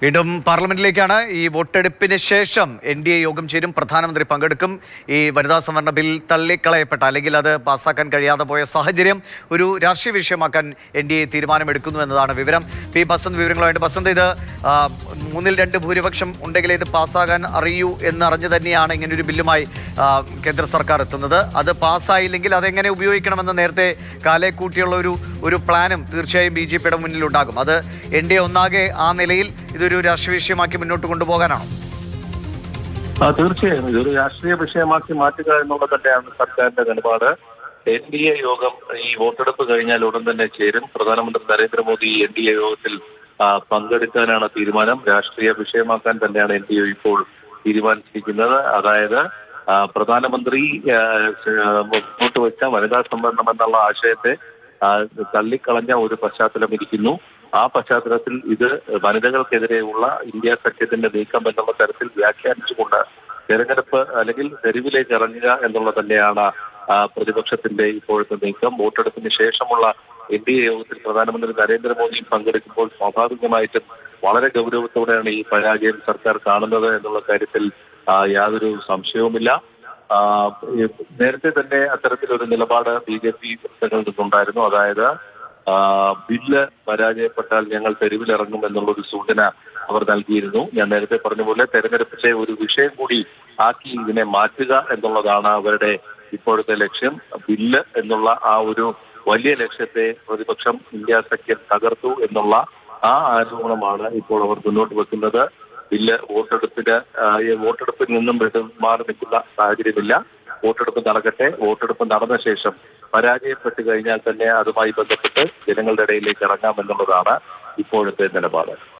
വീണ്ടും പാർലമെന്റിലേക്കാണ്. ഈ വോട്ടെടുപ്പിന് ശേഷം NDA യോഗം ചേരും, പ്രധാനമന്ത്രി പങ്കെടുക്കും. ഈ വനിതാ സംവരണ ബിൽ തള്ളിക്കളയപ്പെട്ട അല്ലെങ്കിൽ അത് പാസ്സാക്കാൻ കഴിയാതെ പോയ സാഹചര്യം ഒരു രാഷ്ട്രീയ വിഷയമാക്കാൻ NDA തീരുമാനമെടുക്കുന്നു എന്നതാണ് വിവരം. പി ബസന്ത് വിവരങ്ങളുമായിട്ട്. ബസന്ത്, ഇത് 3-2 ഭൂരിപക്ഷം ഉണ്ടെങ്കിൽ ഇത് പാസ്സാകാൻ അറിയൂ എന്നറിഞ്ഞു തന്നെയാണ് ഇങ്ങനൊരു ബില്ലുമായി കേന്ദ്ര സർക്കാർ എത്തുന്നത്. അത് പാസ്സായില്ലെങ്കിൽ അതെങ്ങനെ ഉപയോഗിക്കണമെന്ന് നേരത്തെ കാലേ കൂട്ടിയുള്ള ഒരു പ്ലാനും തീർച്ചയായും BJPയുടെ മുന്നിലുണ്ടാകും. അത് NDA ഒന്നാകെ ആ നിലയിൽ ഇതൊരു രാഷ്ട്രീയ വിഷയമാക്കി മുന്നോട്ട് കൊണ്ടുപോകാനാണോ? തീർച്ചയായും ഇതൊരു രാഷ്ട്രീയ വിഷയമാക്കി മാറ്റുക എന്നുള്ളത് തന്നെയാണ് സർക്കാരിന്റെ നിലപാട്. NDA യോഗം ഈ വോട്ടെടുപ്പ് കഴിഞ്ഞാൽ ഉടൻ തന്നെ ചേരും. പ്രധാനമന്ത്രി നരേന്ദ്രമോദി NDA യോഗത്തിൽ പങ്കെടുക്കാനാണ് തീരുമാനം. രാഷ്ട്രീയ വിഷയമാക്കാൻ തന്നെയാണ് NDA ഇപ്പോൾ തീരുമാനിച്ചിരിക്കുന്നത്. അതായത് പ്രധാനമന്ത്രി മുന്നോട്ട് വെച്ച വനിതാ സംവരണം എന്നുള്ള ആശയത്തെ തള്ളിക്കളഞ്ഞ ഒരു പശ്ചാത്തലം ഇരിക്കുന്നു. ആ പശ്ചാത്തലത്തിൽ ഇത് വനിതകൾക്കെതിരെയുള്ള ഇന്ത്യ സഖ്യത്തിന്റെ നീക്കം എന്നുള്ള തരത്തിൽ വ്യാഖ്യാനിച്ചുകൊണ്ട് തെരഞ്ഞെടുപ്പ് അല്ലെങ്കിൽ തെരുവിലേക്ക് ഇറങ്ങുക എന്നുള്ള തന്നെയാണ് പ്രതിപക്ഷത്തിന്റെ ഇപ്പോഴത്തെ നീക്കം. വോട്ടെടുപ്പിന് ശേഷമുള്ള NDA യോഗത്തിൽ പ്രധാനമന്ത്രി നരേന്ദ്രമോദിയും പങ്കെടുക്കുമ്പോൾ സ്വാഭാവികമായിട്ടും വളരെ ഗൗരവത്തോടെയാണ് ഈ പരാജയം സർക്കാർ കാണുന്നത് എന്നുള്ള കാര്യത്തിൽ യാതൊരു സംശയവുമില്ല. നേരത്തെ തന്നെ അത്തരത്തിലൊരു നിലപാട് BJP വൃത്തങ്ങളിൽ നിന്നുണ്ടായിരുന്നു. അതായത് ബില്ല് പരാജയപ്പെട്ടാൽ ഞങ്ങൾ തെരുവിലിറങ്ങും എന്നുള്ളൊരു സൂചന അവർ നൽകിയിരുന്നു. ഞാൻ നേരത്തെ പറഞ്ഞ പോലെ തെരഞ്ഞെടുപ്പിലെ ഒരു വിഷയം കൂടി ആക്കി ഇതിനെ മാറ്റുക എന്നുള്ളതാണ് അവരുടെ ഇപ്പോഴത്തെ ലക്ഷ്യം. ബില്ല് എന്നുള്ള ആ ഒരു വലിയ ലക്ഷ്യത്തെ പ്രതിപക്ഷം ഇന്ത്യ സഖ്യം തകർത്തു എന്നുള്ള ആ ആരോപണമാണ് ഇപ്പോൾ അവർ മുന്നോട്ട് വെക്കുന്നത്. ബില്ല് വോട്ടെടുപ്പിൽ നിന്നും മാറി നിൽക്കുന്ന സാഹചര്യമില്ല. വോട്ടെടുപ്പ് നടക്കട്ടെ. വോട്ടെടുപ്പ് നടന്ന ശേഷം പരാജയപ്പെട്ടു കഴിഞ്ഞാൽ തന്നെ അതുമായി ബന്ധപ്പെട്ട് ജനങ്ങളുടെ ഇടയിലേക്ക് ഇറങ്ങാമെന്നുള്ളതാണ് ഇപ്പോഴത്തെ നിലപാട്.